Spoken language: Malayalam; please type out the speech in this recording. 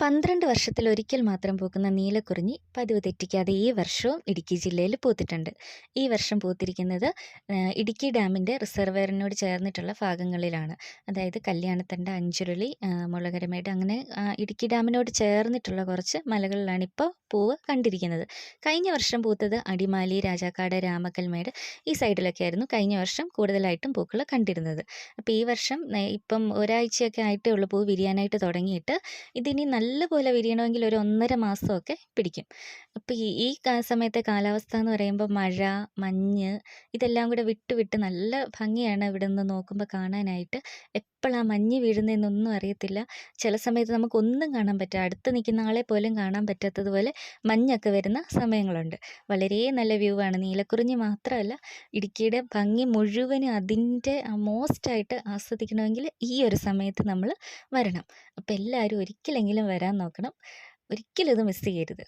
12 വർഷത്തിലൊരിക്കൽ മാത്രം പൂക്കുന്ന നീലക്കുറിഞ്ഞി പതിവ് തെറ്റിക്കാതെ ഈ വർഷവും ഇടുക്കി ജില്ലയിൽ പൂത്തിട്ടുണ്ട്. ഈ വർഷം പൂത്തിരിക്കുന്നത് ഇടുക്കി ഡാമിൻ്റെ റിസർവയറിനോട് ചേർന്നിട്ടുള്ള ഭാഗങ്ങളിലാണ്. അതായത് കല്യാണത്തണ്ട്, അഞ്ചുരുളി, മുളകരമേട്, അങ്ങനെ ഇടുക്കി ഡാമിനോട് ചേർന്നിട്ടുള്ള കുറച്ച് മലകളിലാണ് ഇപ്പോൾ പൂവ് കണ്ടിരിക്കുന്നത്. കഴിഞ്ഞ വർഷം പൂത്തത് അടിമാലി, രാജാക്കാട്, രാമക്കൽമേട് ഈ സൈഡിലൊക്കെ ആയിരുന്നു കഴിഞ്ഞ വർഷം കൂടുതലായിട്ടും പൂക്കൾ കണ്ടിരുന്നത്. അപ്പോൾ ഈ വർഷം ഇപ്പം ഒരാഴ്ചയൊക്കെ ആയിട്ടേ ഉള്ളൂ പൂ വിരിയാനായിട്ട് തുടങ്ങിയിട്ട്. ഇതിനി നല്ലപോലെ വിരിയണമെങ്കിൽ ഒരു 1.5 മാസമൊക്കെ പിടിക്കും. അപ്പോൾ ഈ സമയത്തെ കാലാവസ്ഥ എന്ന് പറയുമ്പോൾ മഴ, മഞ്ഞ് ഇതെല്ലാം കൂടെ വിട്ട് വിട്ട് നല്ല ഭംഗിയാണ് ഇവിടെ നിന്ന് നോക്കുമ്പോൾ കാണാനായിട്ട്. എപ്പോഴാണ് മഞ്ഞ് വീഴുന്നതെന്നൊന്നും അറിയത്തില്ല. ചില സമയത്ത് നമുക്കൊന്നും കാണാൻ പറ്റില്ല, അടുത്ത് നിൽക്കുന്ന ആളെ പോലും കാണാൻ പറ്റാത്തതുപോലെ മഞ്ഞൊക്കെ വരുന്ന സമയങ്ങളുണ്ട്. വളരെ നല്ല വ്യൂ ആണ്. നീലക്കുറിഞ്ഞി മാത്രമല്ല, ഇടുക്കിയുടെ ഭംഗി മുഴുവനും അതിൻ്റെ മോസ്റ്റായിട്ട് ആസ്വദിക്കണമെങ്കിൽ ഈ ഒരു സമയത്ത് നമ്മൾ വരണം. അപ്പോൾ എല്ലാവരും ഒരിക്കലെങ്കിലും വരാൻ നോക്കണം. ഒരിക്കലും ഇത് മിസ് ചെയ്യരുത്.